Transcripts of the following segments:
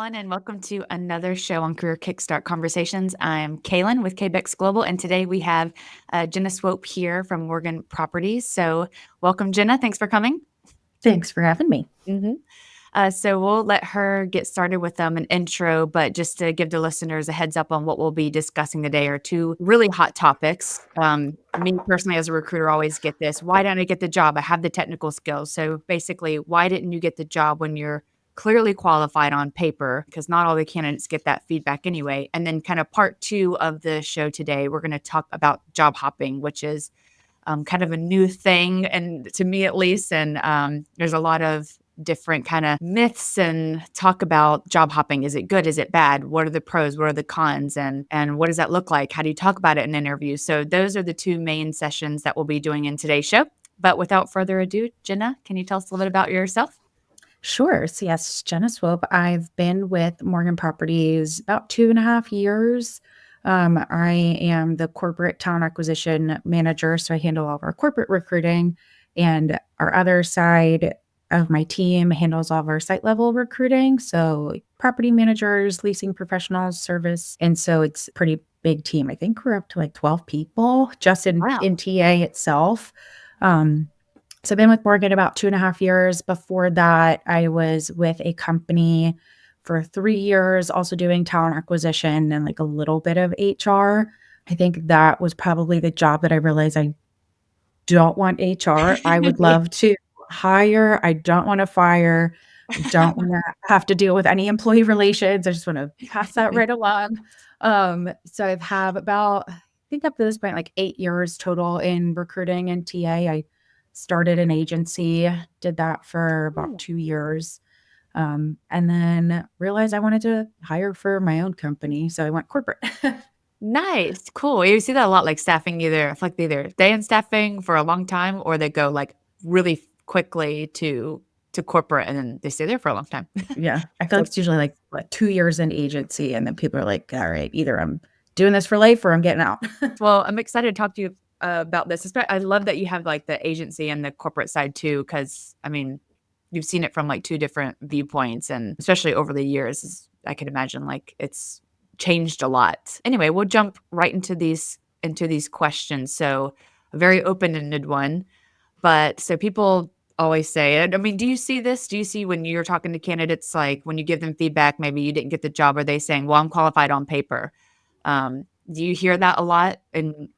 everyone, and welcome to another show on Career Kickstart Conversations. I'm Kailyn with Kbex Global, and today we have Jenna Swope here from Morgan Properties. So welcome, Jenna. Thanks for coming. Thanks for having me. So we'll let her get started with an intro, but just to give the listeners a heads up on what we'll be discussing today are two really hot topics. Me personally, as a recruiter, always get this. Why didn't I get the job? I have the technical skills. So basically, why didn't you get the job when you're clearly qualified on paper? Because not all the candidates get that feedback anyway. And then kind of part two of the show today, we're going to talk about job hopping, which is kind of a new thing, and to me at least. And there's a lot of different kind of myths and talk about job hopping. Is it good? Is it bad? What are the pros? What are the cons? And what does that look like? How do you talk about it in an interview? So those are the two main sessions that we'll be doing in today's show. But without further ado, Jenna, can you tell us a little bit about yourself? Sure. So yes, Jenna Swope. I've been with Morgan Properties about 2.5 years. I am the corporate talent acquisition manager. So I handle all of our corporate recruiting, and our other side of my team handles all of our site level recruiting. So property managers, leasing professionals, service. And so it's a pretty big team. I think we're up to like 12 people just in TA itself. So I've been with Morgan about 2.5 years. Before that, I was with a company for 3 years, also doing talent acquisition and like a little bit of HR. I think that was probably the job that I realized I don't want HR. I would love to hire. I don't want to fire. I don't want to have to deal with any employee relations. I just want to pass that right along. So I've have about, I think up to this point, like 8 years total in recruiting and TA. I started an agency, did that for about 2 years, and then realized I wanted to hire for my own company. So I went corporate. Nice. Cool. You see that a lot, like staffing, either they either stay in staffing for a long time or they go like really quickly to corporate and then they stay there for a long time. Yeah. I feel like it's usually like 2 years in agency, and then people are like, all right, either I'm doing this for life or I'm getting out. Well, I'm excited to talk to you about this. I love that you have like the agency and the corporate side too, because I mean, you've seen it from like two different viewpoints, and especially over the years, I can imagine like it's changed a lot. Anyway, we'll jump right into these questions. So a very open-ended one, but so people always say, I mean, do you see this? Do you see when you're talking to candidates, like when you give them feedback, maybe you didn't get the job, are they saying, well, I'm qualified on paper? Do you hear that a lot?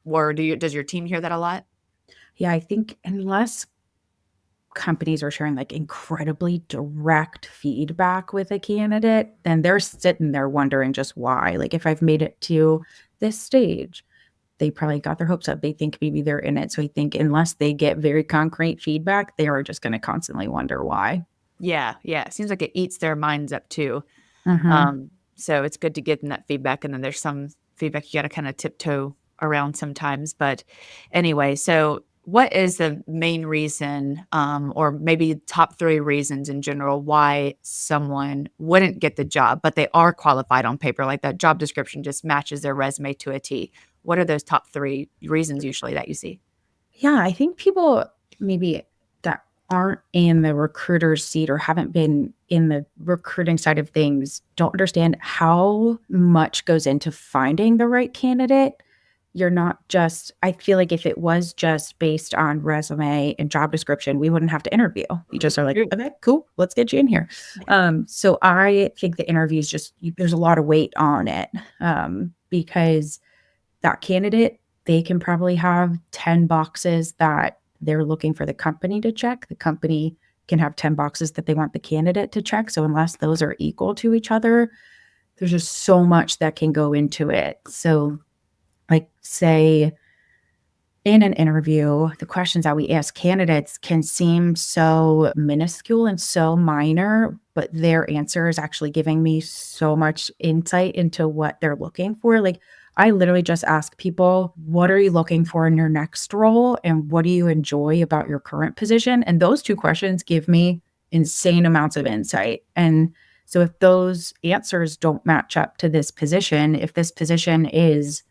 Or does your team hear that a lot? Yeah, I think unless companies are sharing like incredibly direct feedback with a candidate, then they're sitting there wondering just why. Like if I've made it to this stage, they probably got their hopes up. They think maybe they're in it. So I think unless they get very concrete feedback, they are just going to constantly wonder why. Yeah. It seems like it eats their minds up too. Mm-hmm. So it's good to get them that feedback. And then there's some feedback you got to kind of tiptoe around sometimes. But anyway, so what is the main reason, or maybe top 3 reasons in general, why someone wouldn't get the job, but they are qualified on paper? Like that job description just matches their resume to a T. What are those top 3 reasons usually that you see? Yeah, I think people maybe that aren't in the recruiter's seat or haven't been in the recruiting side of things don't understand how much goes into finding the right candidate. You're not just, I feel like if it was just based on resume and job description, we wouldn't have to interview. You just are like, okay, cool, let's get you in here. So I think the interview is just, there's a lot of weight on it, because that candidate, they can probably have 10 boxes that they're looking for the company to check. The company can have 10 boxes that they want the candidate to check. So unless those are equal to each other, there's just so much that can go into it. So like say in an interview, the questions that we ask candidates can seem so minuscule and so minor, but their answer is actually giving me so much insight into what they're looking for. Like I literally just ask people, what are you looking for in your next role? And what do you enjoy about your current position? And those 2 questions give me insane amounts of insight. And so if those answers don't match up to this position, if this position is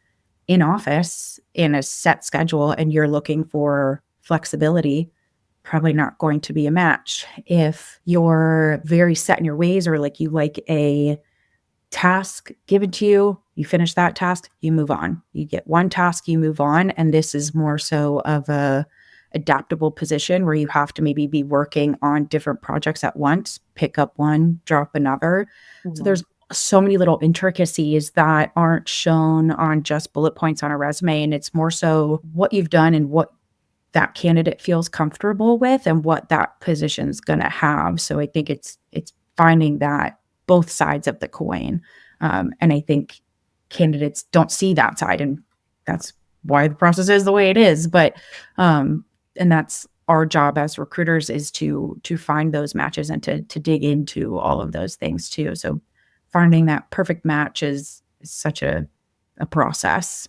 in office in a set schedule and you're looking for flexibility, probably not going to be a match. If you're very set in your ways, or like you like a task given to you, you finish that task, you move on. You get one task, you move on. And this is more so of a adaptable position where you have to maybe be working on different projects at once, pick up one, drop another. So Mhm. there's so many little intricacies that aren't shown on just bullet points on a resume. And it's more so what you've done and what that candidate feels comfortable with and what that position's going to have. So I think it's finding that both sides of the coin. And I think candidates don't see that side, and that's why the process is the way it is. But and that's our job as recruiters, is to find those matches and to dig into all of those things too. So finding that perfect match is such a process.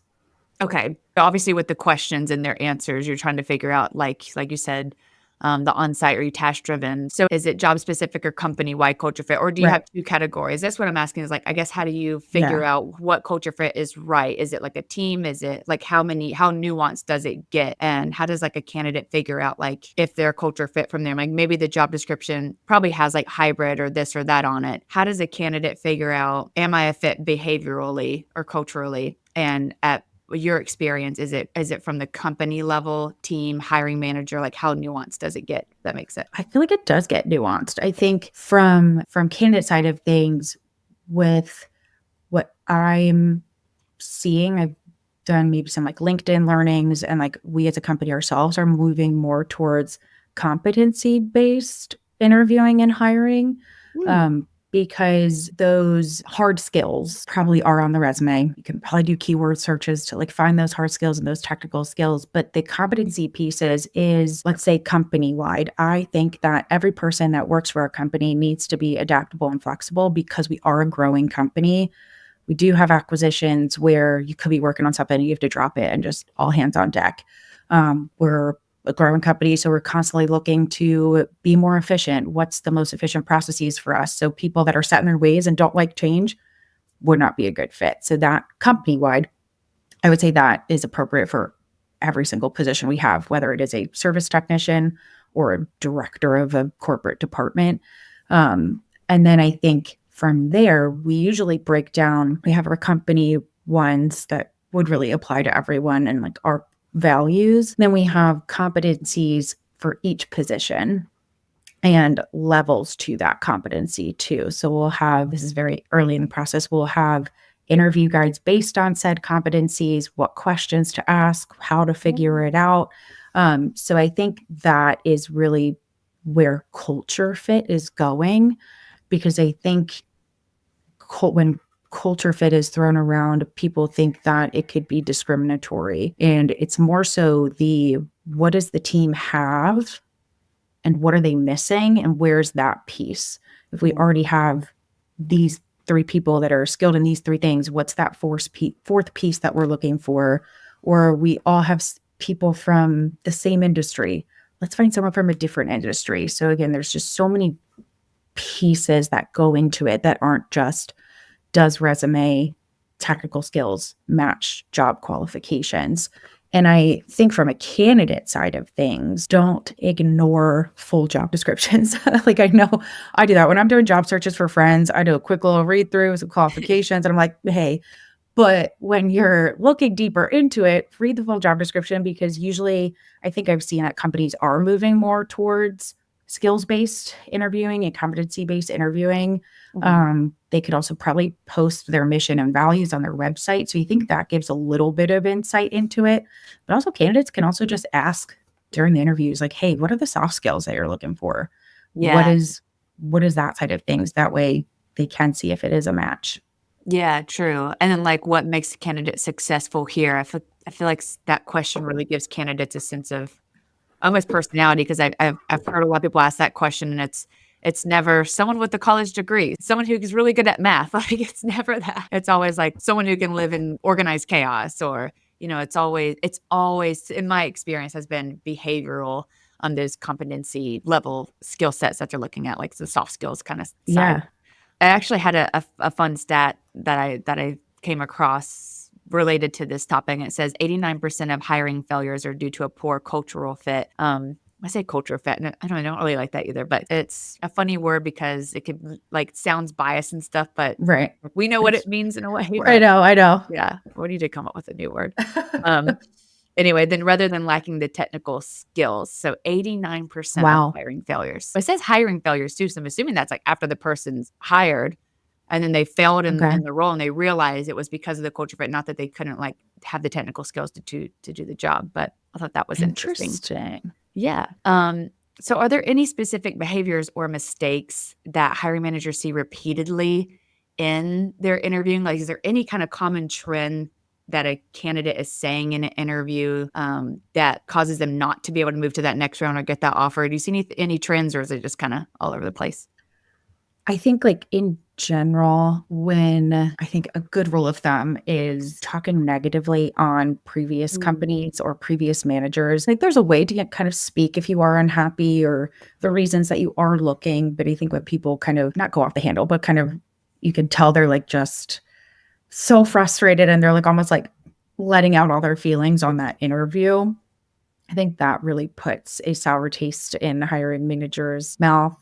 Okay. Obviously, with the questions and their answers, you're trying to figure out, like you said, the on-site, or you task driven. So is it job specific or company wide culture fit, or do you Right. have two categories? That's what I'm asking, is like, I guess, how do you figure Yeah. out what culture fit is right? Is it like a team? Is it like how nuanced does it get? And how does like a candidate figure out like if their culture fit from there? Like maybe the job description probably has like hybrid or this or that on it. How does a candidate figure out, am I a fit behaviorally or culturally? And at your experience, is it from the company level, team, hiring manager? Like how nuanced does it get? That makes sense. I feel like it does get nuanced. I think from candidate side of things, with what I'm seeing, I've done maybe some like LinkedIn learnings, and like we as a company ourselves are moving more towards competency based interviewing and hiring. Hmm. Because those hard skills probably are on the resume. You can probably do keyword searches to like find those hard skills and those technical skills. But the competency pieces is, let's say, company wide. I think that every person that works for our company needs to be adaptable and flexible, because we are a growing company. We do have acquisitions where you could be working on something and you have to drop it and just all hands on deck. We're a growing company, so we're constantly looking to be more efficient. What's the most efficient processes for us? So people that are set in their ways and don't like change would not be a good fit. So that company wide, I would say that is appropriate for every single position we have, whether it is a service technician or a director of a corporate department. And then I think from there, we usually break down, we have our company ones that would really apply to everyone and like our values. Then we have competencies for each position and levels to that competency too. So we'll have, this is very early in the process, we'll have interview guides based on said competencies, what questions to ask, how to figure it out. So I think that is really where culture fit is going, because I think when culture fit is thrown around, people think that it could be discriminatory. And it's more so the, what does the team have and what are they missing and where's that piece? If we already have these three people that are skilled in these three things, what's that fourth piece that we're looking for? Or we all have people from the same industry. Let's find someone from a different industry. So again, there's just so many pieces that go into it that aren't just, does resume technical skills match job qualifications? And I think from a candidate side of things, don't ignore full job descriptions. Like I know I do that when I'm doing job searches for friends. I do a quick little read through some qualifications and I'm like, hey, but when you're looking deeper into it, read the full job description, because usually I think I've seen that companies are moving more towards skills-based interviewing and competency-based interviewing. Mhm. They could also probably post their mission and values on their website. So you think that gives a little bit of insight into it. But also candidates can also just ask during the interviews, like, hey, what are the soft skills that you're looking for? What Yeah. is that side of things? That way they can see if it is a match. Yeah, true. And then like what makes a candidate successful here? I feel like that question really gives candidates a sense of almost personality, because I've heard a lot of people ask that question, and it's never someone with a college degree, someone who is really good at math. Like it's never that. It's always like someone who can live in organized chaos, or it's always in my experience has been behavioral on those competency level skill sets that they're looking at, like the soft skills kind of side. Yeah. I actually had a fun stat that I came across related to this topic. And it says 89% of hiring failures are due to a poor cultural fit. I say culture fit, and I don't really like that either, but it's a funny word because it could like sounds biased and stuff, but Right. we know what it means in a way, I but know, I know. yeah, we need to come up with a new word. Um, Anyway, then rather than lacking the technical skills, so 89% of Wow. hiring failures. It says hiring failures too, so I'm assuming that's like after the person's hired and then they failed Okay. in the role and they realized it was because of the culture fit, not that they couldn't like have the technical skills to do the job. But I thought that was interesting. Interesting. Yeah. So are there any specific behaviors or mistakes that hiring managers see repeatedly in their interviewing? Like, is there any kind of common trend that a candidate is saying in an interview that causes them not to be able to move to that next round or get that offer? Do you see any trends, or is it just kind of all over the place? I think, like, in general, when I think a good rule of thumb is talking negatively on previous Mm. companies or previous managers. Like, there's a way to kind of speak if you are unhappy or the reasons that you are looking. But I think when people kind of not go off the handle, but kind of you can tell they're like just so frustrated and they're like almost like letting out all their feelings on that interview. I think that really puts a sour taste in hiring managers' mouth.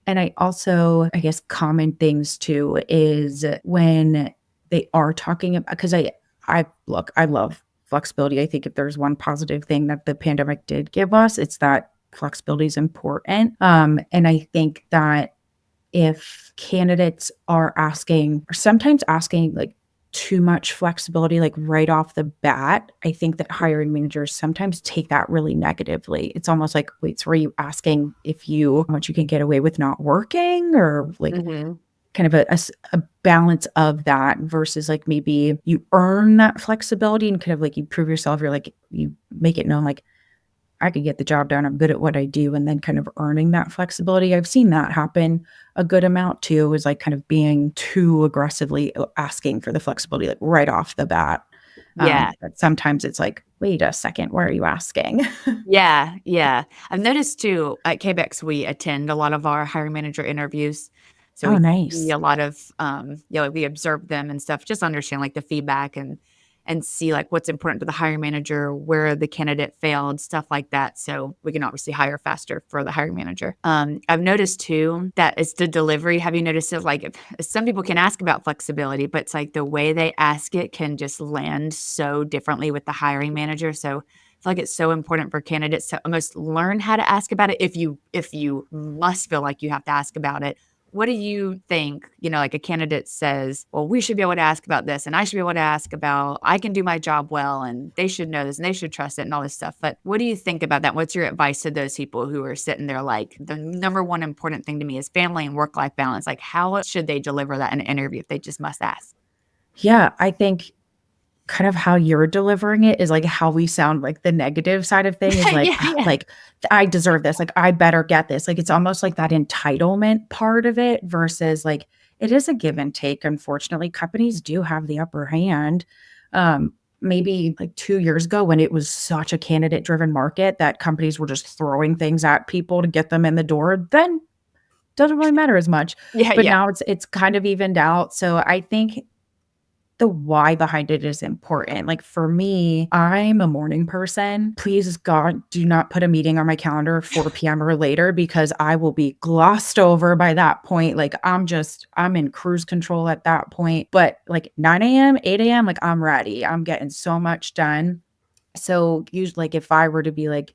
And I also, I guess, common things too is when they are talking about, because I look, I love flexibility. I think if there's one positive thing that the pandemic did give us, it's that flexibility is important. And I think that if candidates are asking, or sometimes asking like too much flexibility, like right off the bat, I think that hiring managers sometimes take that really negatively. It's almost like, wait, so are you asking how much you can get away with not working, or like Mhm. kind of a balance of that versus like maybe you earn that flexibility and kind of like you prove yourself, you're like, you make it known like, I could get the job done. I'm good at what I do, and then kind of earning that flexibility. I've seen that happen a good amount too, is like kind of being too aggressively asking for the flexibility, like right off the bat. Yeah. But sometimes it's like, wait a second, why are you asking? Yeah, yeah. I've noticed too, at Kbex, we attend a lot of our hiring manager interviews. So Oh, we see nice. a lot of, like we observe them and stuff, just understand like the feedback and see like what's important to the hiring manager, where the candidate failed, stuff like that. So we can obviously hire faster for the hiring manager. I've noticed too that it's the delivery. Have you noticed it? Like some people can ask about flexibility, but it's like the way they ask it can just land so differently with the hiring manager. So I feel like it's so important for candidates to almost learn how to ask about it if you must feel like you have to ask about it. What do you think, like a candidate says, well, we should be able to ask about this and I should be able to ask about I can do my job well and they should know this and they should trust it and all this stuff. But what do you think about that? What's your advice to those people who are sitting there like the number one important thing to me is family and work-life balance? Like how should they deliver that in an interview if they just must ask? Yeah, I think kind of how you're delivering it is like how we sound, like the negative side of thing is like, Yeah, yeah. like I deserve this, like I better get this. Like it's almost like that entitlement part of it versus like it is a give and take. Unfortunately, companies do have the upper hand. Maybe like 2 years ago when it was such a candidate driven market that companies were just throwing things at people to get them in the door, then doesn't really matter as much. Yeah, But yeah. now it's kind of evened out. So I think the why behind it is important. Like for me, I'm a morning person. Please God, do not put a meeting on my calendar 4 p.m. or later because I will be glossed over by that point. Like I'm in cruise control at that point. But like 9 a.m., 8 a.m., like I'm ready. I'm getting so much done. So usually like if I were to be like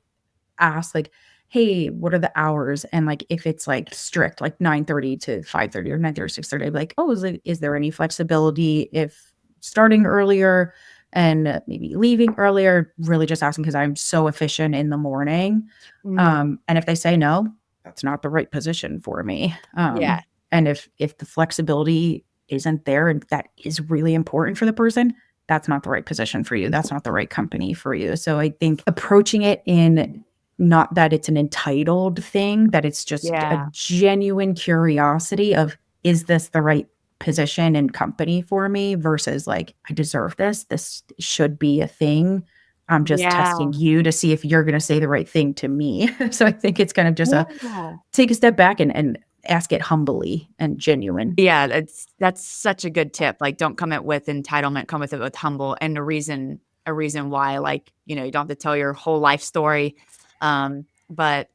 ask like, hey, what are the hours? And like if it's like strict, like 9:30 to 5:30 or 9:30 to 6:30, I'd be like, oh, is there any flexibility if starting earlier and maybe leaving earlier? Really just asking because I'm so efficient in the morning. Mhm. And if they say no, that's not the right position for me. Yeah. And if the flexibility isn't there and that is really important for the person, that's not the right position for you. That's not the right company for you. So I think approaching it in not that it's an entitled thing, that it's just a Yeah. genuine curiosity of, is this the right position and company for me versus like, I deserve this. This should be a thing. I'm just testing Yeah. you to see if you're going to say the right thing to me. So I think it's kind of just a Yeah. take a step back and ask it humbly and genuine. Yeah, that's such a good tip, like, don't come it with entitlement, come with it with humble, and a reason why, like, you don't have to tell your whole life story, But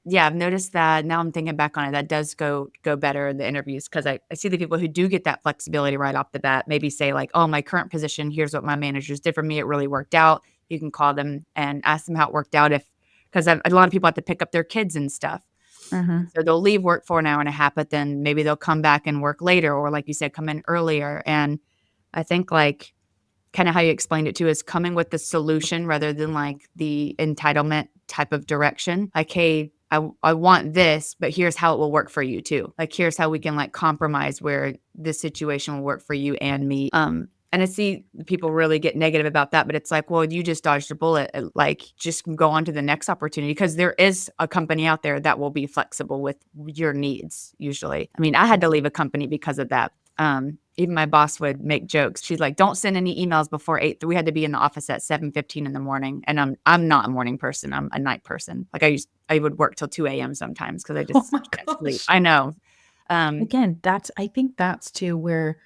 yeah, I've noticed that now I'm thinking back on it, that does go better in the interviews because I see the people who do get that flexibility right off the bat, maybe say like, oh, my current position, here's what my managers did for me. It really worked out. You can call them and ask them how it worked out because a lot of people have to pick up their kids and stuff. Mhm. So they'll leave work for an hour and a half, but then maybe they'll come back and work later, or like you said, come in earlier. And I think like kind of how you explained it too is coming with the solution rather than like the entitlement type of direction. Like, hey, I want this, but here's how it will work for you too. Like, here's how we can like compromise where this situation will work for you and me. And I see people really get negative about that, but it's like, well, you just dodged a bullet. Like, just go on to the next opportunity because there is a company out there that will be flexible with your needs. Usually, I mean, I had to leave a company because of that. Even my boss would make jokes. She's like, "Don't send any emails before 8." We had to be in the office at 7:15 in the morning, and I'm not a morning person. I'm a night person. Like I would work till 2 a.m. sometimes because I Oh just my can't sleep. gosh. I know. Um, Again, I think that's too where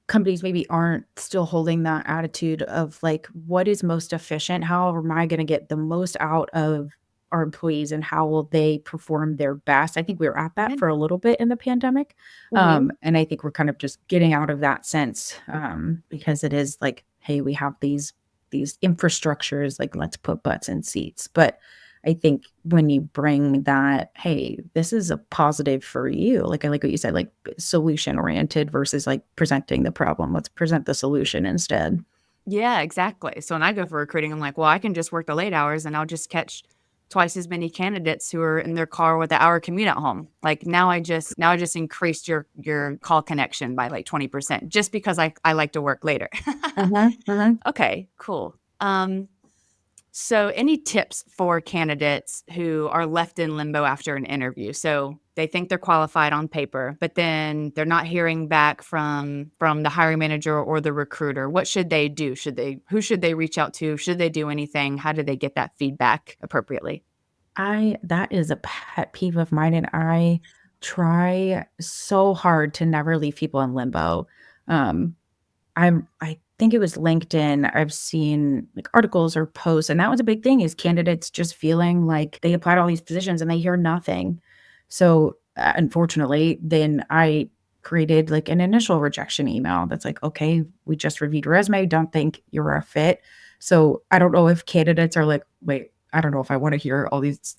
companies maybe aren't still holding that attitude of like, what is most efficient? How am I going to get the most out of our employees and how will they perform their best? I think we were at that for a little bit in the pandemic. mhm. And I think we're kind of just getting out of that sense because it is like, hey, we have these infrastructures, like let's put butts in seats. But I think when you bring that, hey, this is a positive for you. Like I like what you said, like solution oriented versus like presenting the problem. Let's present the solution instead. Yeah, exactly. So when I go for recruiting, I'm like, well, I can just work the late hours and I'll just catch twice as many candidates who are in their car with an hour commute at home. Like now I just increased your call connection by like 20% just because I like to work later. Mhm. Okay, cool. So any tips for candidates who are left in limbo after an interview? So they think they're qualified on paper, but then they're not hearing back from the hiring manager or the recruiter. What should they do? Who should they reach out to? Should they do anything? How do they get that feedback appropriately? I That is a pet peeve of mine, and I try so hard to never leave people in limbo. Um, I think it was LinkedIn. I've seen like articles or posts, and that was a big thing is candidates just feeling like they applied all these positions and they hear nothing. So unfortunately, then I created like an initial rejection email that's like, okay, we just reviewed your resume, don't think you're a fit. So I don't know if candidates are like, wait, I don't know if I want to hear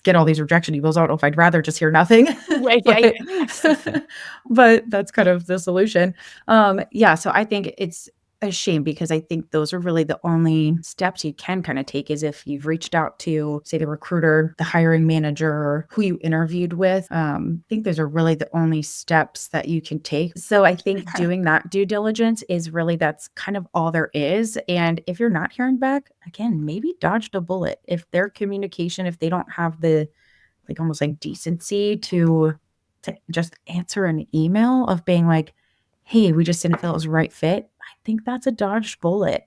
get all these rejection emails. I don't know if I'd rather just hear nothing. Right, yeah, but yeah. but that's kind of the solution. Yeah, so I think it's a shame because I think those are really the only steps you can kind of take is if you've reached out to, say, the recruiter, the hiring manager, who you interviewed with. I think those are really the only steps that you can take. So I think doing that due diligence is really that's kind of all there is. And if you're not hearing back, again, maybe dodged a bullet. If their communication, if they don't have the like almost like decency to just answer an email of being like, "Hey, we just didn't feel it was a right fit." I think that's a dodged bullet.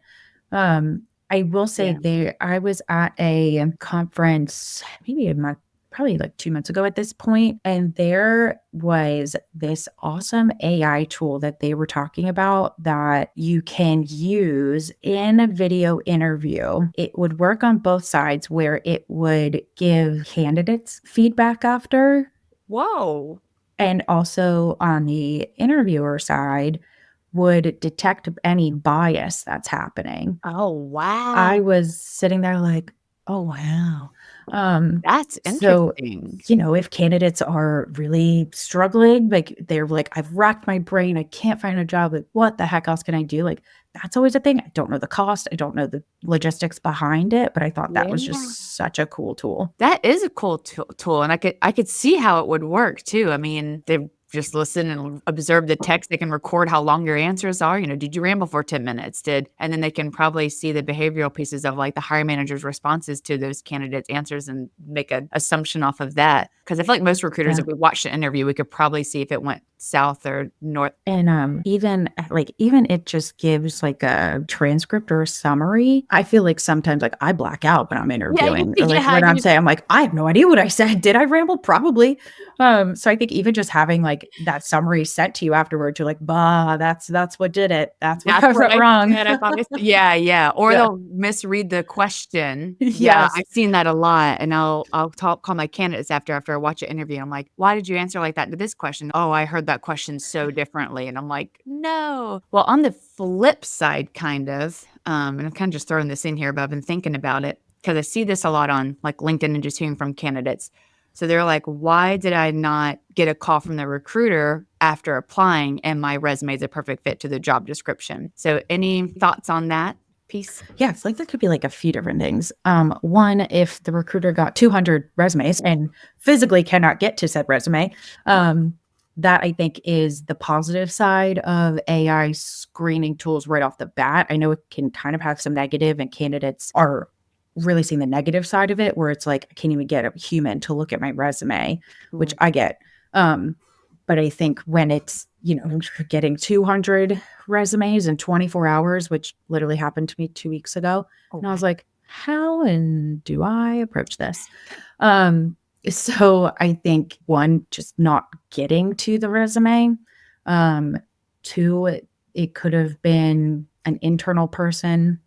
I will say Yeah. there I was at a conference maybe a month, probably like 2 months ago at this point, and there was this awesome AI tool that they were talking about that you can use in a video interview. It would work on both sides where it would give candidates feedback after Whoa. and also on the interviewer side would detect any bias that's happening. Oh, wow. I was sitting there like, "Oh, wow." That's So, interesting. if candidates are really struggling, like, they're like, "I've racked my brain, I can't find a job, like, what the heck else can I do?" Like, that's always a thing. I don't know the cost, I don't know the logistics behind it, but I thought that was Yeah. just such a cool tool. That is a cool tool, and I could see how it would work too. I mean, they just listen and observe the text. They can record how long your answers are. Did you ramble for 10 minutes? And then they can probably see the behavioral pieces of like the hiring manager's responses to those candidates' answers and make an assumption off of that. Because I feel like most recruiters, Yeah. if we watched an interview, we could probably see if it went south or north. And even it just gives like a transcript or a summary. I feel like sometimes like I black out when I'm interviewing. Or like when I'm saying, I'm like, I have no idea what I said. Did I ramble? Probably. So I think even just having like that summary sent to you afterwards, you're like, bah, that's what did it. That's what I wrote wrong. Yeah. Or they'll misread the question. Yes. Yeah, I've seen that a lot. And I'll call my candidates after I watch an interview. I'm like, why did you answer like that to this question? Oh, I heard that question so differently. And I'm like, no. Well, on the flip side, kind of, and I'm kind of just throwing this in here, but I've been thinking about it because I see this a lot on like LinkedIn and just hearing from candidates. So they're like, why did I not get a call from the recruiter after applying and my resume is a perfect fit to the job description? So any thoughts on that piece? Yeah, it's like there could be like a few different things. One, if the recruiter got 200 resumes and physically cannot get to said resume, that I think is the positive side of AI screening tools right off the bat. I know it can kind of have some negative, and candidates are really seeing the negative side of it, where it's like, I can't even get a human to look at my resume, which I get. But I think when it's, getting 200 resumes in 24 hours, which literally happened to me 2 weeks ago. And I was like, how and do I approach this? So I think one, just not getting to the resume. Two, it could have been an internal person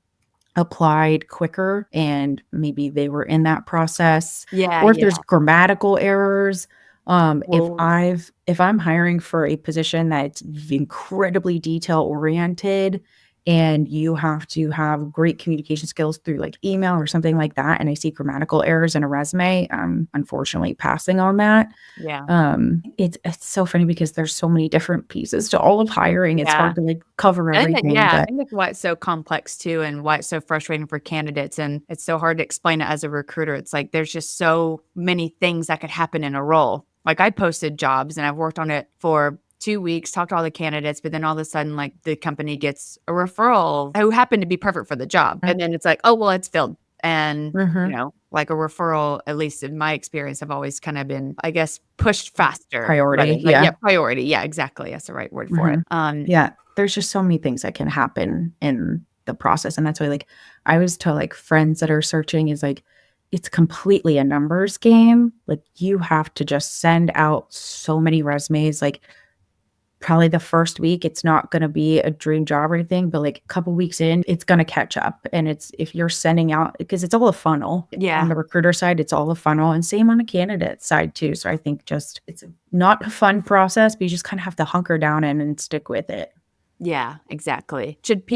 applied quicker and maybe they were in that process. Or if there's grammatical errors. If I'm hiring for a position that's incredibly detail oriented and you have to have great communication skills through like email or something like that, and I see grammatical errors in a resume, I'm unfortunately passing on that. It's so funny because there's so many different pieces to all of hiring. It's hard to like cover everything. I think that's why it's so complex too, and why it's so frustrating for candidates, and it's so hard to explain it as a recruiter. It's like there's just so many things that could happen in a role. Like I posted jobs and I've worked on it for 2 weeks, talked to all the candidates, but then all of a sudden, like the company gets a referral who happened to be perfect for the job. And then it's like, oh, well, it's filled. And, like a referral, at least in my experience, have always kind of been, I guess, pushed faster. Priority. Priority. Yeah, exactly. That's the right word for it. There's just so many things that can happen in the process. And that's why, like, I always tell like friends that are searching is like, it's completely a numbers game. Like you have to just send out so many resumes. Like probably the first week, it's not going to be a dream job or anything, but like a couple weeks in, it's going to catch up. And if you're sending out, because it's all a funnel. On the recruiter side, it's all a funnel, and same on the candidate side too. So I think just, it's not a fun process, but you just kind of have to hunker down and stick with it. Yeah, exactly. Should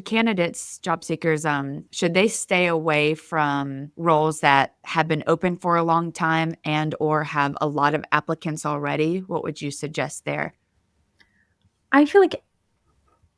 candidates, job seekers, should they stay away from roles that have been open for a long time and or have a lot of applicants already? What would you suggest there? I feel like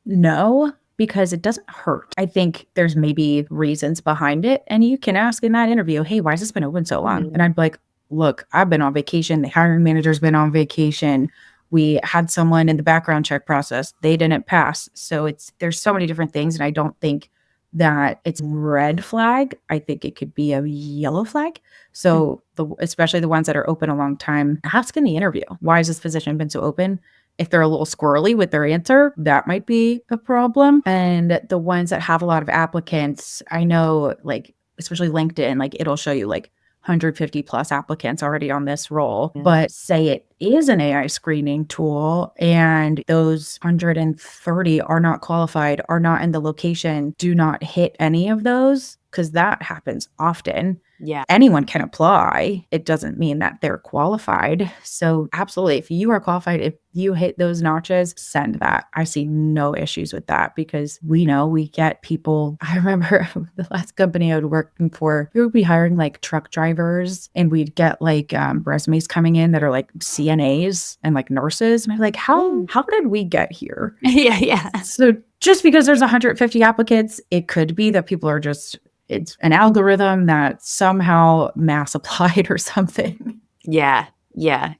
no, because it doesn't hurt. I think there's maybe reasons behind it. And you can ask in that interview, hey, why has this been open so long? And I'd be like, look, I've been on vacation. The hiring manager's been on vacation. We had someone in the background check process. They didn't pass. So there's so many different things. And I don't think that it's red flag. I think it could be a yellow flag. So especially the ones that are open a long time, ask in the interview, why has this position been so open? If they're a little squirrely with their answer, that might be a problem. And the ones that have a lot of applicants, I know like, especially LinkedIn, like it'll show you like 150 plus applicants already on this role, but say it is an AI screening tool and those 130 are not qualified, are not in the location, do not hit any of those, because that happens often. Yeah. Anyone can apply. It doesn't mean that they're qualified. So absolutely, if you are qualified, if you hit those notches, send that. I see no issues with that because we know we get people. I remember the last company I was working for, we would be hiring like truck drivers and we'd get like resumes coming in that are like CNAs and like nurses. And I'm like, how did we get here? Yeah. So just because there's 150 applicants, it could be that people are just, it's an algorithm that somehow mass applied or something. Yeah,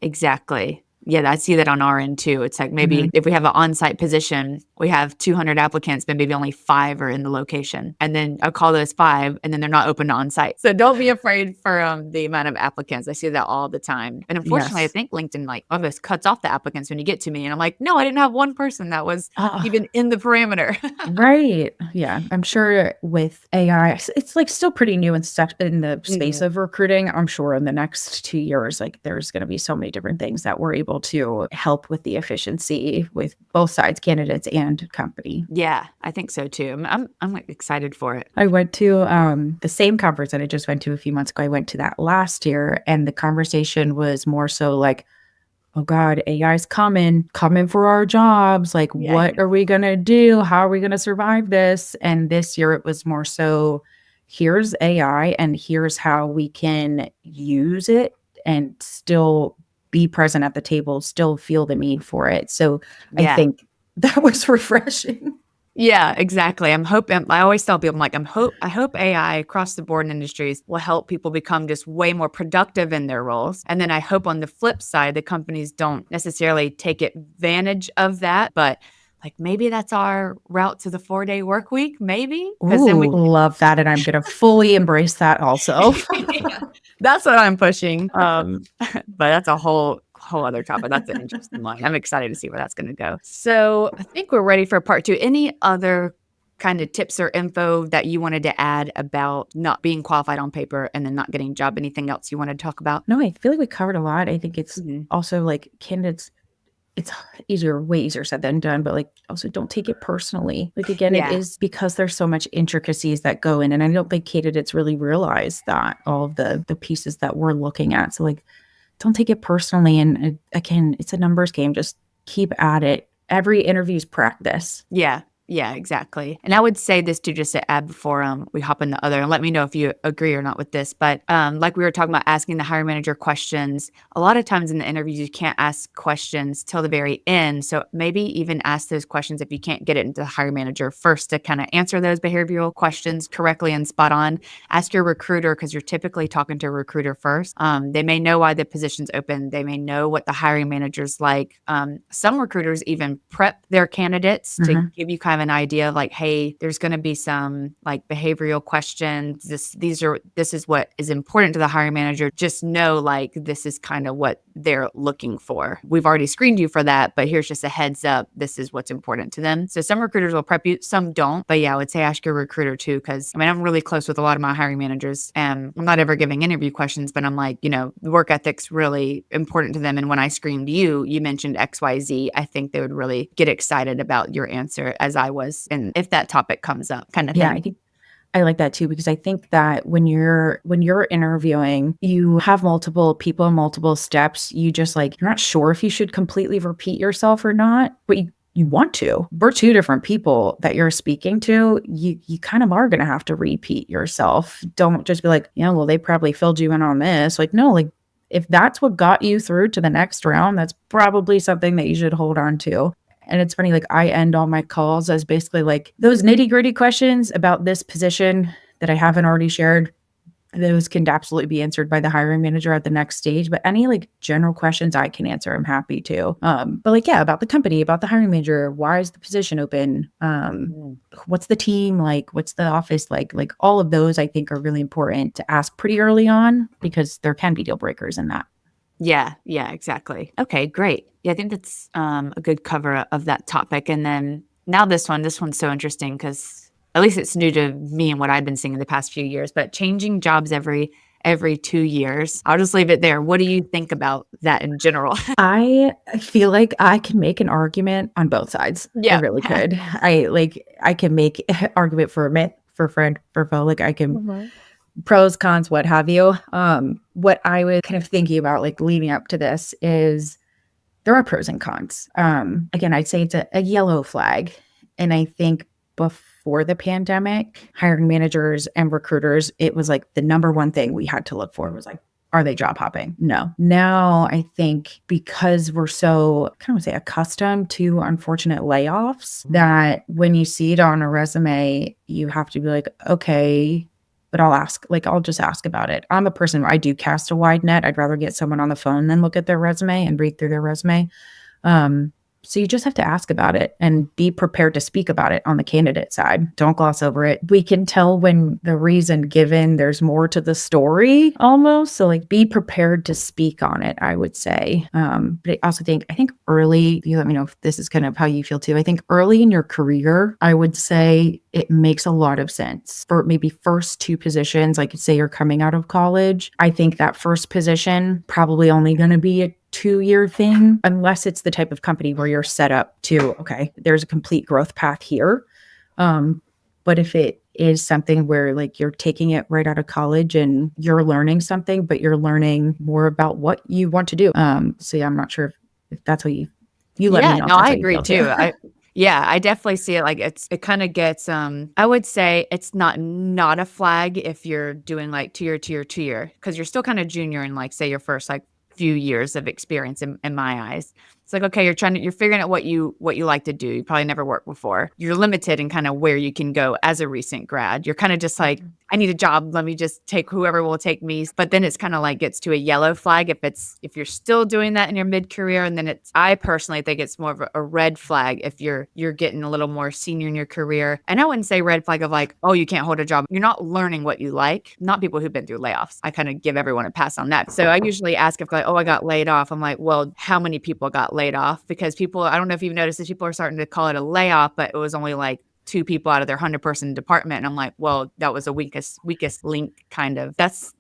exactly. Yeah, I see that on our end too. It's like maybe if we have an on-site position we have 200 applicants, but maybe only 5 are in the location. And then I'll call those 5 and then they're not open to on-site. So don't be afraid for the amount of applicants. I see that all the time. And unfortunately, I Yes. think LinkedIn like almost cuts off the applicants when you get to me. And I'm like, no, I didn't have one person that was Ah, even in the parameter. right. Yeah. I'm sure with AI, it's like still pretty new and stuff in the space Mhm. of recruiting. I'm sure in the next 2 years, like there's going to be so many different things that we're able to help with the efficiency with both sides, candidates and company. Yeah, I think so too. I'm like excited for it. I went to the same conference that I just went to a few months ago. I went to that last year, and the conversation was more so like, oh God, AI's coming for our jobs. Like, Yeah. what are we going to do? How are we going to survive this? And this year it was more so, here's AI and here's how we can use it and still be present at the table, still feel the need for it. So I Yeah. think that was refreshing. Yeah, exactly. I'm hoping, I always tell people, I'm like, I hope AI across the board in industries will help people become just way more productive in their roles. And then I hope on the flip side, the companies don't necessarily take advantage of that, but like maybe that's our route to the 4-day work week, maybe. Because then we Ooh, love that. And I'm going to fully embrace that also. yeah, that's what I'm pushing. But that's a whole other topic. That's an interesting one. I'm excited to see where that's going to go. So I think we're ready for part 2. Any other kind of tips or info that you wanted to add about not being qualified on paper and then not getting a job? Anything else you want to talk about? No, I feel like we covered a lot. I think it's Mhm. also like candidates, it's way easier said than done, but like also don't take it personally. Like again, it Yeah. is because there's so much intricacies that go in. And I don't think candidates really realize that all of the pieces that we're looking at. So like don't take it personally. And again, it's a numbers game. Just keep at it. Every interview's practice. Yeah. Yeah, exactly. And I would say this too, just to add before we hop in the other, and let me know if you agree or not with this. But like we were talking about asking the hiring manager questions, a lot of times in the interviews, you can't ask questions till the very end. So maybe even ask those questions if you can't get it into the hiring manager first to kind of answer those behavioral questions correctly and spot on. Ask your recruiter because you're typically talking to a recruiter first. They may know why the position's open. They may know what the hiring manager's like. Some recruiters even prep their candidates to Mhm. give you kind of an idea of like, hey, there's going to be some like behavioral questions. This is what is important to the hiring manager. Just know like this is kind of what they're looking for. We've already screened you for that, but here's just a heads up. This is what's important to them. So some recruiters will prep you, some don't. But yeah, I would say ask your recruiter too, because I mean, I'm really close with a lot of my hiring managers and I'm not ever giving interview questions, but I'm like, work ethic's really important to them. And when I screened you, you mentioned XYZ. I think they would really get excited about your answer as I was. And if that topic comes up kind of Yeah, thing. I think I like that too, because I think that when you're interviewing, you have multiple people, multiple steps. You just like, you're not sure if you should completely repeat yourself or not, but you want to. We're two different people that you're speaking to. You kind of are going to have to repeat yourself. Don't just be like, well, they probably filled you in on this. Like, no, like if that's what got you through to the next round, that's probably something that you should hold on to. And it's funny, like I end all my calls as basically like those nitty-gritty questions about this position that I haven't already shared. Those can absolutely be answered by the hiring manager at the next stage. But any like general questions I can answer, I'm happy to. But like, yeah, about the company, about the hiring manager, why is the position open? Mhm. What's the team like? What's the office like? Like all of those I think are really important to ask pretty early on because there can be deal breakers in that. Yeah, yeah, exactly. Okay, great. Yeah, I think that's a good cover of that topic. And then now this one's so interesting because at least it's new to me and what I've been seeing in the past few years. But changing jobs every 2 years. I'll just leave it there. What do you think about that in general? I feel like I can make an argument on both sides. I Yeah. really could. I can make argument for a myth, for friend, for foe. Like I can Mhm. pros, cons, what have you. What I was kind of thinking about like leading up to this is there are pros and cons. Again, I'd say it's a yellow flag. And I think before the pandemic, hiring managers and recruiters, it was like the number one thing we had to look for was like, are they job hopping? No. Now I think because we're so kind of say accustomed to unfortunate layoffs that when you see it on a resume, you have to be like, okay, but I'll just ask about it. I'm a person where I do cast a wide net. I'd rather get someone on the phone than look at their resume and read through their resume. Um, So you just have to ask about it and be prepared to speak about it on the candidate side. Don't gloss over it. We can tell when the reason given, there's more to the story almost. So like be prepared to speak on it, I would say. But I also think early, you let me know if this is kind of how you feel too. I think early in your career, I would say it makes a lot of sense for maybe first two positions, like say you're coming out of college. I think that first position probably only going to be a 2-year thing, unless it's the type of company where you're set up to, okay, there's a complete growth path here. But if it is something where like you're taking it right out of college and you're learning something, but you're learning more about what you want to do. So yeah, I'm not sure if that's what you let me Yeah, know if no, that's I how you agree feel too. too. I definitely see it like it kind of gets I would say it's not a flag if you're doing like 2 year because you're still kind of junior in like say your first like few years of experience in my eyes. It's like, okay, you're figuring out what you like to do. You probably never worked before. You're limited in kind of where you can go as a recent grad. You're kind of just like, I need a job. Let me just take whoever will take me. But then it's kind of like gets to a yellow flag if you're still doing that in your mid-career. And then I personally think it's more of a red flag if you're getting a little more senior in your career. And I wouldn't say red flag of like, oh, you can't hold a job. You're not learning what you like. Not people who've been through layoffs. I kind of give everyone a pass on that. So I usually ask if like, oh, I got laid off. I'm like, well, how many people got laid off? Because people, I don't know if you've noticed this, people are starting to call it a layoff, but it was only like 2 people out of their 100-person department. And I'm like, well, that was a weakest link kind of. That's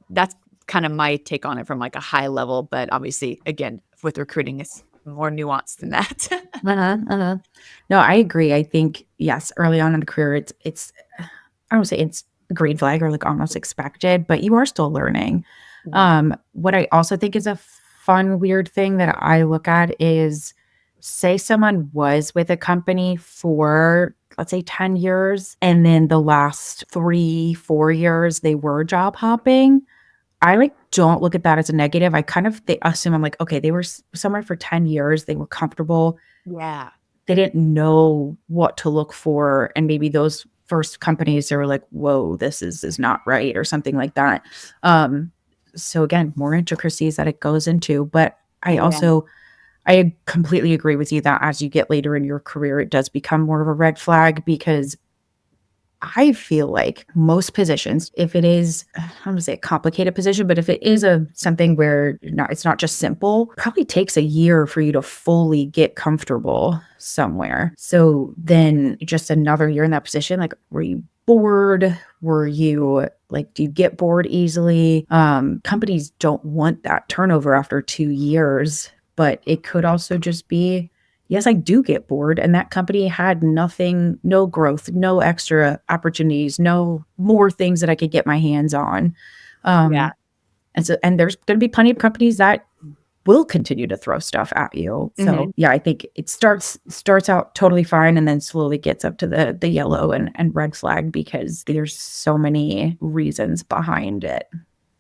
kind of my take on it from like a high level. But obviously, again, with recruiting, it's more nuanced than that. No, I agree. I think, yes, early on in the career, it's I don't say it's a green flag or like almost expected, but you are still learning. What I also think is a fun, weird thing that I look at is say someone was with a company for, let's say 10 years, and then the last 3-4 years, they were job hopping. I like don't look at that as a negative. They assume I'm like, okay, they were somewhere for 10 years. They were comfortable. Yeah. They didn't know what to look for. And maybe those first companies, they were like, whoa, this is not right or something like that. So again, more intricacies that it goes into. But I completely agree with you that as you get later in your career, it does become more of a red flag because I feel like most positions, if it is, I'm going to say a complicated position, but if it is something where it's not just simple, probably takes a year for you to fully get comfortable somewhere. So then just another year in that position, like, were you bored? Were you like, do you get bored easily? Companies don't want that turnover after 2 years, but it could also just be, yes, I do get bored. And that company had nothing, no growth, no extra opportunities, no more things that I could get my hands on. Yeah. And there's going to be plenty of companies that will continue to throw stuff at you. So yeah, I think it starts out totally fine and then slowly gets up to the yellow and red flag because there's so many reasons behind it.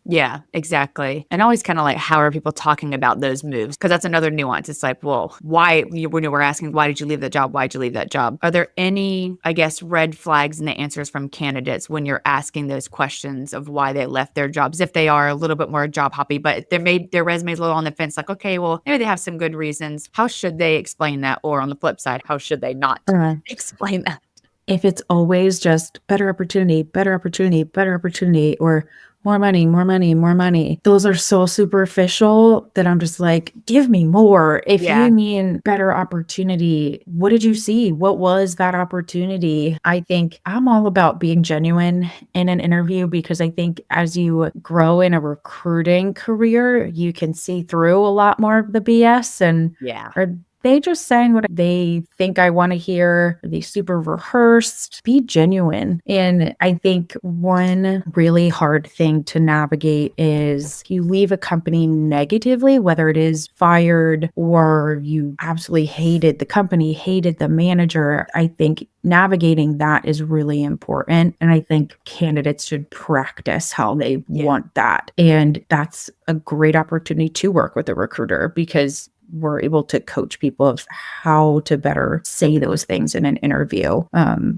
Yeah, exactly. And always kind of like, how are people talking about those moves? Because that's another nuance. It's like, well, when we're asking, why did you leave that job? Why'd you leave that job? Are there any, I guess, red flags in the answers from candidates when you're asking those questions of why they left their jobs? If they are a little bit more job hoppy, but their resume's a little on the fence, like, okay, well, maybe they have some good reasons. How should they explain that? Or on the flip side, how should they not explain that? If it's always just better opportunity, better opportunity, better opportunity, or more money, more money, more money. Those are so superficial that I'm just like, give me more. If you mean better opportunity, what did you see? What was that opportunity? I think I'm all about being genuine in an interview because I think as you grow in a recruiting career, you can see through a lot more of the BS and are they just saying what they think I want to hear? Are they super rehearsed? Be genuine. And I think one really hard thing to navigate is you leave a company negatively, whether it is fired or you absolutely hated the company, hated the manager. I think navigating that is really important. And I think candidates should practice how they want that. And that's a great opportunity to work with a recruiter because we're able to coach people of how to better say those things in an interview.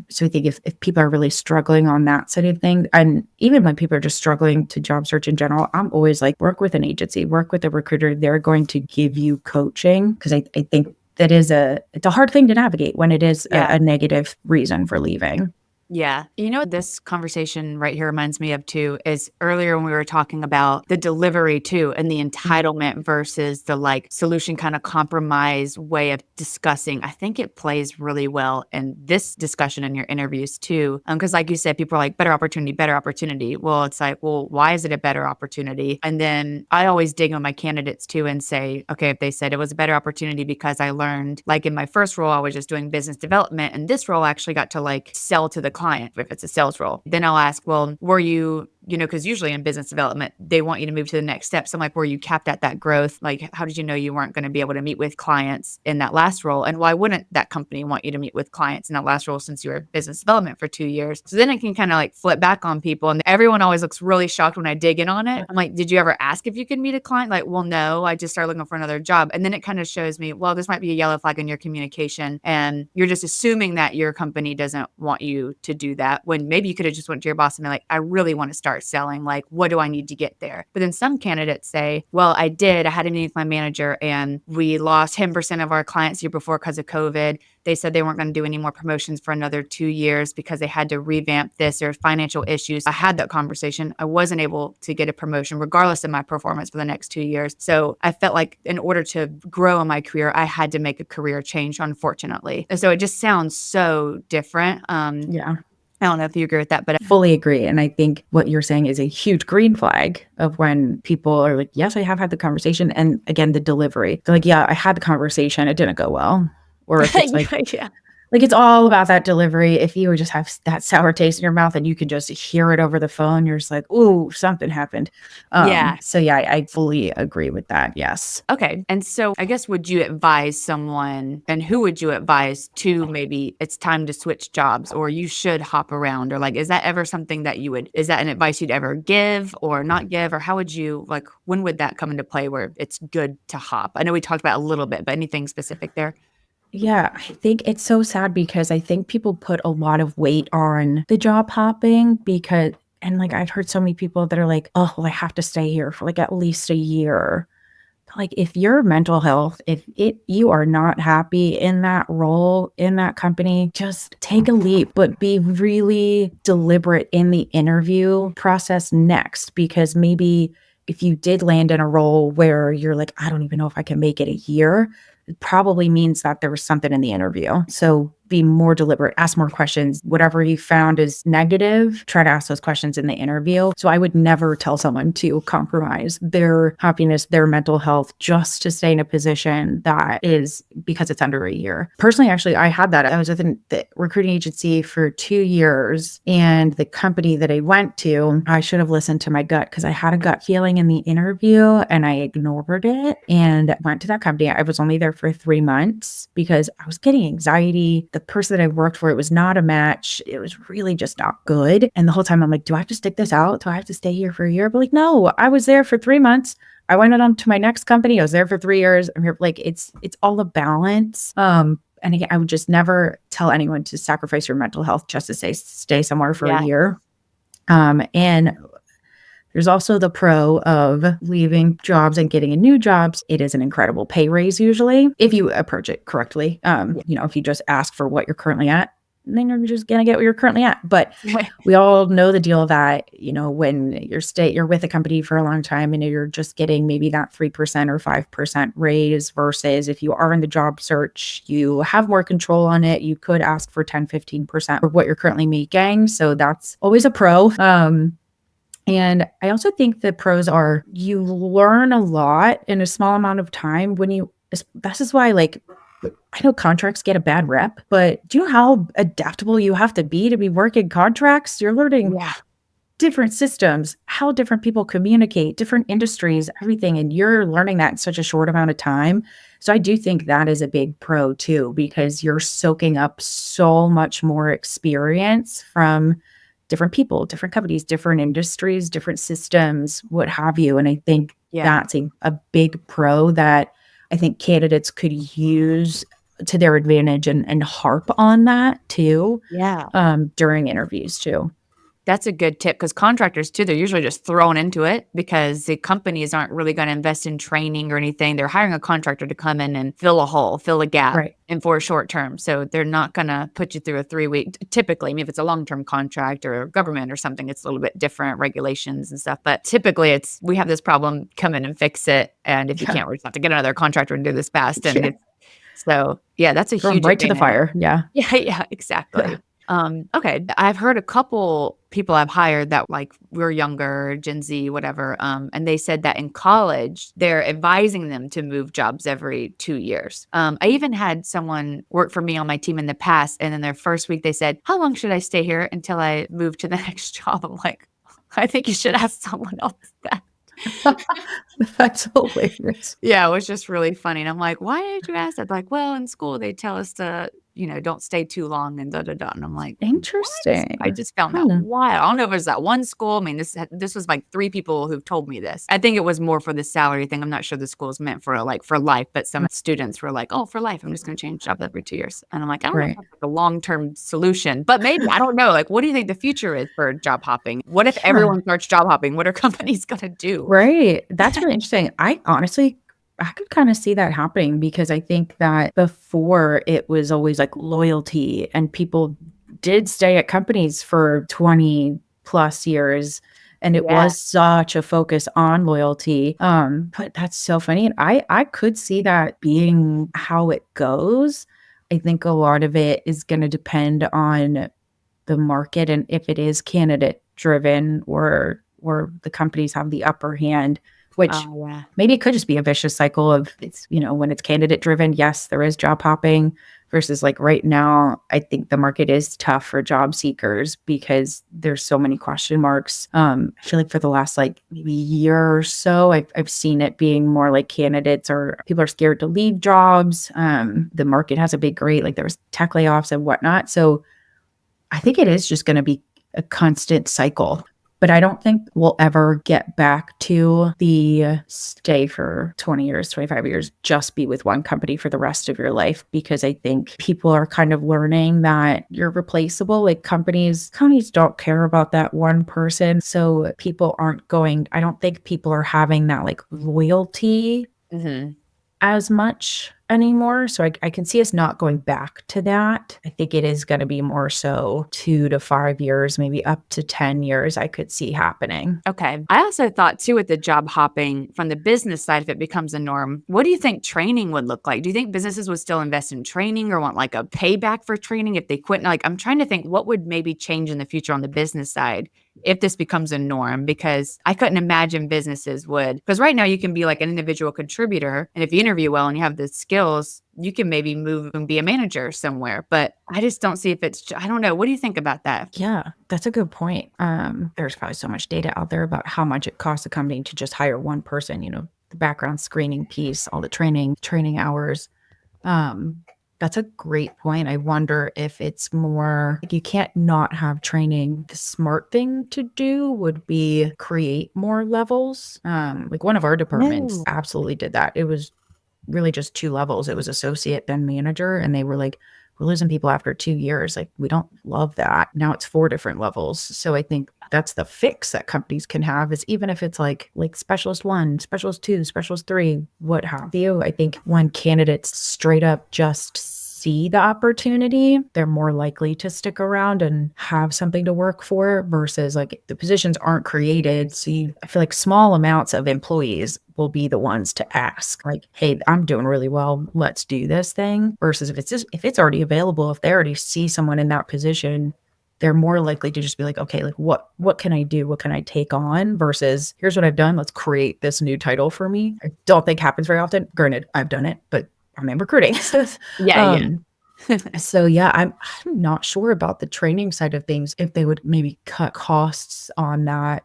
So I think if people are really struggling on that side of things, and even when people are just struggling to job search in general, I'm always like, work with an agency, work with a recruiter. They're going to give you coaching because I think it's a hard thing to navigate when it is Yeah. a negative reason for leaving. Yeah. This conversation right here reminds me of too, is earlier when we were talking about the delivery too, and the entitlement versus the like solution kind of compromise way of discussing. I think it plays really well in this discussion in your interviews too. Because like you said, people are like, better opportunity, better opportunity. Well, it's like, well, why is it a better opportunity? And then I always dig on my candidates too and say, okay, if they said it was a better opportunity because I learned, like in my first role, I was just doing business development, and this role I actually got to like sell to the client if it's a sales role. Then I'll ask, well, were you, because usually in business development, they want you to move to the next step. So I'm like, were you capped at that growth? Like, how did you know you weren't going to be able to meet with clients in that last role? And why wouldn't that company want you to meet with clients in that last role since you were business development for 2 years? So then I can kind of like flip back on people. And everyone always looks really shocked when I dig in on it. I'm like, did you ever ask if you could meet a client? Like, well, no, I just started looking for another job. And then it kind of shows me, well, this might be a yellow flag in your communication. And you're just assuming that your company doesn't want you to do that, when maybe you could have just went to your boss and been like, I really want to start selling. Like, what do I need to get there? But then some candidates say, well, I had a meeting with my manager and we lost 10% of our clients year before because of COVID. They said they weren't going to do any more promotions for another 2 years because they had to revamp this. There's financial issues. I had that conversation. I wasn't able to get a promotion regardless of my performance for the next 2 years. So I felt like in order to grow in my career, I had to make a career change, unfortunately. And so it just sounds so different. Yeah. I don't know if you agree with that, but Fully agree. And I think what you're saying is a huge green flag of when people are like, yes, I have had the conversation. And again, the delivery. They're like, yeah, I had the conversation. It didn't go well. Or if it's like, yeah. like it's all about that delivery. If you just have that sour taste in your mouth and you can just hear it over the phone, you're just like, ooh, something happened. Yeah. So yeah, I fully agree with that. Yes. Okay. And so I guess, would you advise someone, and who would you advise to, maybe it's time to switch jobs or you should hop around, or like, is that ever something that is that an advice you'd ever give or not give? Or how would you, like, when would that come into play where it's good to hop? I know we talked about a little bit, but anything specific there? Yeah, I think it's so sad because I think people put a lot of weight on the job hopping because, and like I've heard so many people that are like, oh, well, I have to stay here for like at least a year. Like if your mental health, you are not happy in that role, in that company, just take a leap, but be really deliberate in the interview process next, because maybe if you did land in a role where you're like, I don't even know if I can make it a year, it probably means that there was something in the interview. So be more deliberate, ask more questions. Whatever you found is negative, try to ask those questions in the interview. So I would never tell someone to compromise their happiness, their mental health, just to stay in a position that is because it's under a year. Personally, actually, I had that. I was with the recruiting agency for 2 years, and the company that I went to, I should have listened to my gut because I had a gut feeling in the interview and I ignored it and went to that company. I was only there for 3 months because I was getting anxiety. The person that I worked for, it was not a match. It was really just not good. And the whole time I'm like, do I have to stick this out? Do I have to stay here for a year? But like, no, I was there for 3 months. I went on to my next company. I was there for 3 years. I'm here. Like it's all a balance. And again, I would just never tell anyone to sacrifice your mental health just to stay somewhere for a year. And there's also the pro of leaving jobs and getting a new jobs. It is an incredible pay raise usually if you approach it correctly. If you just ask for what you're currently at, then you're just gonna get what you're currently at. But we all know the deal that, when you're with a company for a long time and you're just getting maybe that 3% or 5% raise, versus if you are in the job search, you have more control on it. You could ask for 10, 15% of what you're currently making. So that's always a pro. And I also think the pros are you learn a lot in a small amount of time this is why, like, I know contracts get a bad rep, but do you know how adaptable you have to be working contracts? You're learning different systems, how different people communicate, different industries, everything. And you're learning that in such a short amount of time. So I do think that is a big pro too, because you're soaking up so much more experience from different people, different companies, different industries, different systems, what have you. And I think that's a big pro that I think candidates could use to their advantage and harp on that too. Yeah. During interviews too. That's a good tip because contractors too, they're usually just thrown into it because the companies aren't really going to invest in training or anything. They're hiring a contractor to come in and fill a hole, fill a gap. Right. And for a short term. So they're not going to put you through a 3-week, typically, I mean, if it's a long-term contract or government or something, it's a little bit different regulations and stuff. But typically we have this problem, come in and fix it. And if you Yeah. can't, we just have to get another contractor and do this fast. And Yeah. so, yeah, that's a Throw 'em huge right to the advantage. fire. Yeah. Yeah, exactly. Okay. I've heard a couple people I've hired that like we're younger, Gen Z, whatever. And they said that in college, they're advising them to move jobs every 2 years. I even had someone work for me on my team in the past. And then their first week, they said, how long should I stay here until I move to the next job? I'm like, I think you should ask someone else that. That's hilarious. Yeah, it was just really funny. And I'm like, why did you ask that? Like, well, in school, they tell us to, don't stay too long and da da da. And I'm like, what? I Interesting. just found that wild. I don't know if it was that one school. I mean, this was like 3 people who've told me this. I think it was more for the salary thing. I'm not sure the school is meant for like for life, but some students were like, oh, for life, I'm just going to change jobs every 2 years. And I'm like, I don't know if Right. that's like a long-term solution, but maybe, I don't know. Like, what do you think the future is for job hopping? What if everyone starts job hopping? What are companies going to do? Right. That's really interesting. I honestly, I could kind of see that happening because I think that before it was always like loyalty and people did stay at companies for 20 plus years. And it Yeah. was such a focus on loyalty. But that's so funny. And I could see that being how it goes. I think a lot of it is going to depend on the market and if it is candidate driven or the companies have the upper hand, which Yeah. maybe it could just be a vicious cycle of it's, when it's candidate driven, yes, there is job hopping versus like right now, I think the market is tough for job seekers because there's so many question marks. I feel like for the last like maybe year or so, I've seen it being more like candidates or people are scared to leave jobs. The market has a big rate, like there's tech layoffs and whatnot. So I think it is just going to be a constant cycle. But I don't think we'll ever get back to the stay for 20 years, 25 years, just be with one company for the rest of your life, because I think people are kind of learning that you're replaceable. Like companies don't care about that one person. So people aren't I don't think people are having that like loyalty as much anymore. So I can see us not going back to that. I think it is going to be more so 2 to 5 years, maybe up to 10 years I could see happening. Okay. I also thought too with the job hopping from the business side, if it becomes a norm, what do you think training would look like? Do you think businesses would still invest in training or want like a payback for training if they quit? Like, I'm trying to think what would maybe change in the future on the business side if this becomes a norm, because I couldn't imagine businesses would, because right now you can be like an individual contributor. And if you interview well and you have the skills, you can maybe move and be a manager somewhere. But I just don't see if I don't know. What do you think about that? Yeah, that's a good point. There's probably so much data out there about how much it costs a company to just hire one person, the background screening piece, all the training hours. That's a great point. I wonder if it's more like you can't not have training. The smart thing to do would be create more levels. Like one of our departments absolutely did that. It was really just 2 levels. It was associate, then manager. And they were like, we're losing people after 2 years. Like, we don't love that. Now it's 4 different levels. So I think that's the fix that companies can have, is even if it's like specialist 1, specialist 2, specialist 3, what have you. I think when candidates straight up just see the opportunity, they're more likely to stick around and have something to work for versus like the positions aren't created. So I feel like small amounts of employees will be the ones to ask like, hey, I'm doing really well, let's do this thing, versus if it's already available, if they already see someone in that position, they're more likely to just be like, okay, like what can I do? What can I take on? Versus here's what I've done. Let's create this new title for me. I don't think happens very often. Granted, I've done it, but I'm in recruiting. Yeah. So yeah, I'm not sure about the training side of things, if they would maybe cut costs on that.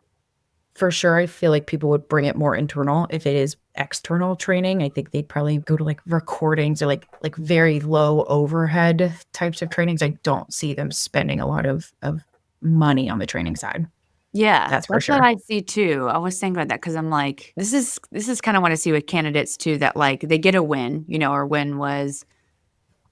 For sure, I feel like people would bring it more internal. If it is external training, I think they'd probably go to like recordings or like very low overhead types of trainings. I don't see them spending a lot of money on the training side. Yeah, That's for sure. what I see too. I was thinking about that because I'm like, this is kind of what I see with candidates too, that like they get a win, our win was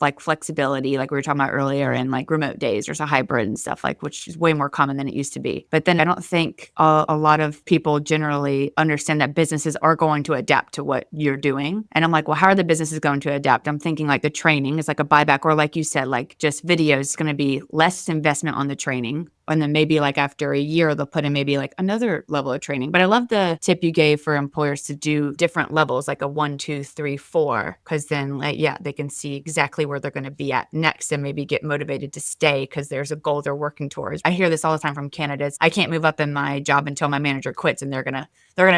like flexibility, like we were talking about earlier, and like remote days, there's a hybrid and stuff like, which is way more common than it used to be. But then I don't think a lot of people generally understand that businesses are going to adapt to what you're doing. And I'm like, well, how are the businesses going to adapt? I'm thinking like the training is like a buyback, or like you said, like just videos is going to be less investment on the training. And then maybe like after a year, they'll put in maybe like another level of training. But I love the tip you gave for employers to do different levels, like a 1, 2, 3, 4, because then like, yeah, they can see exactly where they're going to be at next and maybe get motivated to stay because there's a goal they're working towards. I hear this all the time from candidates. I can't move up in my job until my manager quits, and they're gonna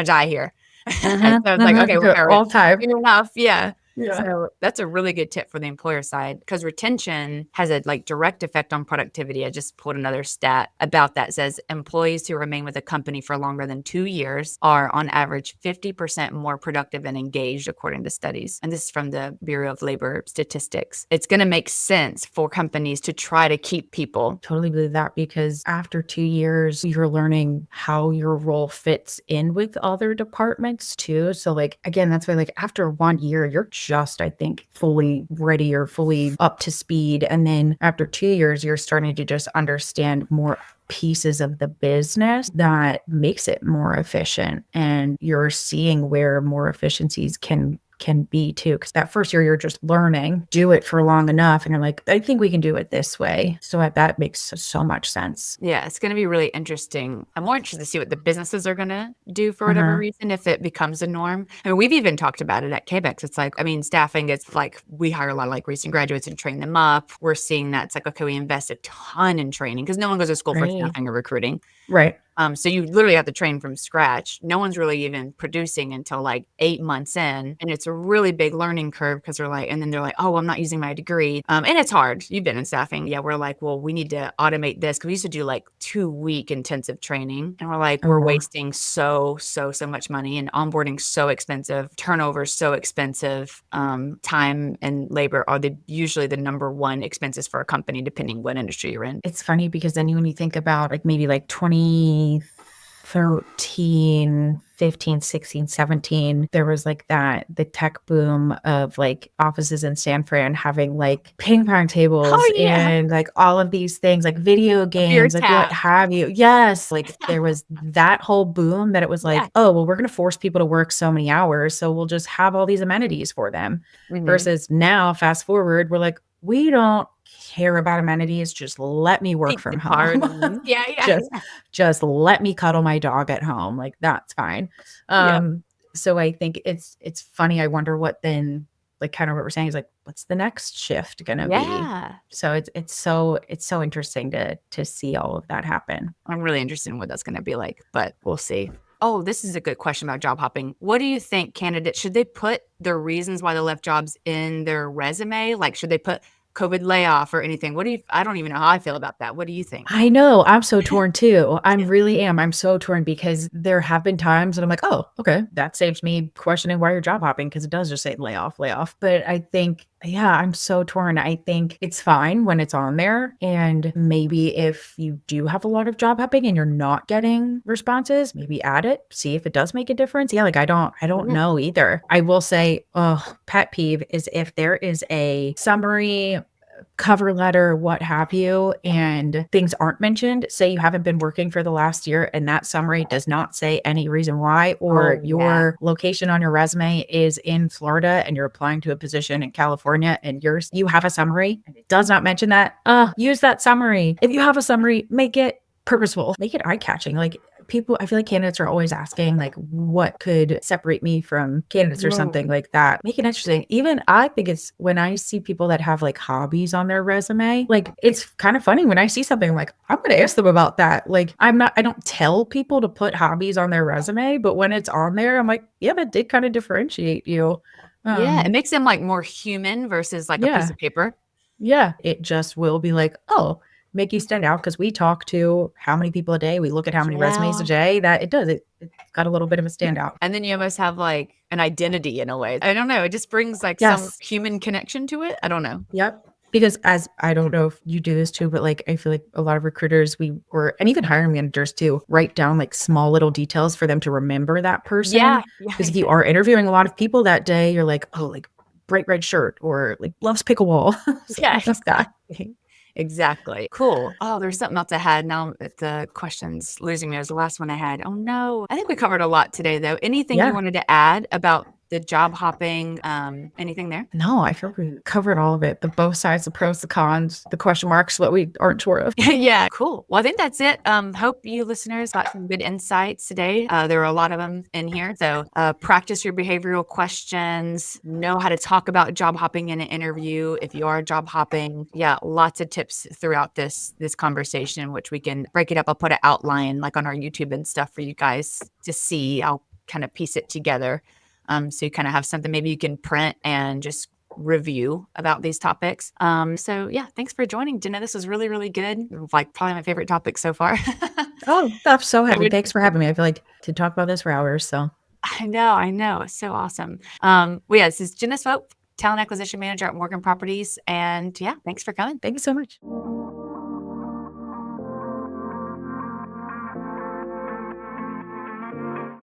die here. So it's like, okay, well, All time. fair enough. Yeah. Yeah. So that's a really good tip for the employer side, because retention has a like direct effect on productivity. I just pulled another stat about that. It says employees who remain with a company for longer than 2 years are on average 50% more productive and engaged, according to studies. And this is from the Bureau of Labor Statistics. It's going to make sense for companies to try to keep people. Totally believe that, because after 2 years, you're learning how your role fits in with other departments too. So like, again, that's why like after 1 year, you're just, I think, fully ready or fully up to speed. And then after 2 years, you're starting to just understand more pieces of the business that makes it more efficient. And you're seeing where more efficiencies can be too. Because that first year you're just learning, do it for long enough, and you're like, I think we can do it this way. So that makes so much sense. Yeah, it's going to be really interesting. I'm more interested to see what the businesses are going to do for whatever reason, if it becomes a norm. I mean, we've even talked about it at Kbex. It's like, I mean, staffing, it's like we hire a lot of like recent graduates and train them up. We're seeing that it's like, okay, we invest a ton in training because no one goes to school for staffing or recruiting. Right. So you literally have to train from scratch. No one's really even producing until like 8 months in. And it's a really big learning curve because they're like, and then they're like, oh, I'm not using my degree. And it's hard. You've been in staffing. Yeah, we're like, well, we need to automate this, because we used to do like 2-week intensive training. And we're like, we're wasting so much money, and onboarding so expensive, turnover so expensive. Time and labor are usually the number one expenses for a company, depending what industry you're in. It's funny because then when you think about like maybe like 2013, 15, 16, 17, there was like the tech boom of like offices in San Fran having like ping pong tables and like all of these things, like video games, like what have you. Yes. Like there was that whole boom that it was like, oh, well, we're going to force people to work so many hours, so we'll just have all these amenities for them. Versus now, fast forward, we're like, we don't care about amenities. Just let me work from home. Just let me cuddle my dog at home. Like that's fine. So I think it's funny. I wonder what then, like kind of what we're saying is like, what's the next shift gonna be? So it's so interesting to see all of that happen. I'm really interested in what that's gonna be like, but we'll see. Oh, this is a good question about job hopping. What do you think candidates, should they put their reasons why they left jobs in their resume? Like, should they put COVID layoff or anything? I don't even know how I feel about that. What do you think? I know. I'm so torn too. I'm so torn, because there have been times that I'm like, oh, okay, that saves me questioning why you're job hopping, because it does just say layoff. But I think, I'm so torn. I think it's fine when it's on there. And maybe if you do have a lot of job hopping and you're not getting responses, maybe add it, see if it does make a difference. Yeah, like I don't know either. I will say, pet peeve is if there is a summary, cover letter, what have you, and things aren't mentioned. Say you haven't been working for the last year and that summary does not say any reason why, or your location on your resume is in Florida and you're applying to a position in California and you have a summary and it does not mention that. Use that summary. If you have a summary, make it purposeful, make it eye-catching. Like people, I feel like candidates are always asking like, what could separate me from candidates or something like that. Make it interesting. Even I think it's when I see people that have like hobbies on their resume, like it's kind of funny when I see something, I'm like, I'm going to ask them about that. Like I don't tell people to put hobbies on their resume, but when it's on there, I'm like, yeah, that did kind of differentiate you. It makes them like more human versus like a piece of paper. Yeah. It just will be like, oh, make you stand out, because we talk to how many people a day, we look at how many resumes a day, that it's got a little bit of a standout. And then you almost have like an identity in a way. I don't know. It just brings like some human connection to it. I don't know. Yep. Because I don't know if you do this too, but like, I feel like a lot of recruiters and even hiring managers too, write down like small little details for them to remember that person. Because if you are interviewing a lot of people that day, you're like, oh, like bright red shirt or like loves pickleball. Yeah, Something like that. exactly. Exactly. Cool. Oh, there's something else I had. Now the question's losing me. It was the last one I had. Oh no. I think we covered a lot today though. Anything you Yeah. wanted to add about the job hopping? Anything there? No, I feel we covered all of it. The both sides, the pros, the cons, the question marks, what we aren't sure of. Yeah, cool. Well, I think that's it. Hope you listeners got some good insights today. There were a lot of them in here. So practice your behavioral questions, know how to talk about job hopping in an interview if you are job hopping. Yeah, lots of tips throughout this conversation, which we can break it up. I'll put an outline like on our YouTube and stuff for you guys to see. I'll kind of piece it together. So you kind of have something maybe you can print and just review about these topics. So yeah, thanks for joining, Jenna. This was really, really good. Like probably my favorite topic so far. Oh, I'm so happy. Thanks for having me. I feel like to talk about this for hours. So I know. It's so awesome. Well, yeah, this is Jenna Swope, Talent Acquisition Manager at Morgan Properties. And yeah, thanks for coming. thank you so much.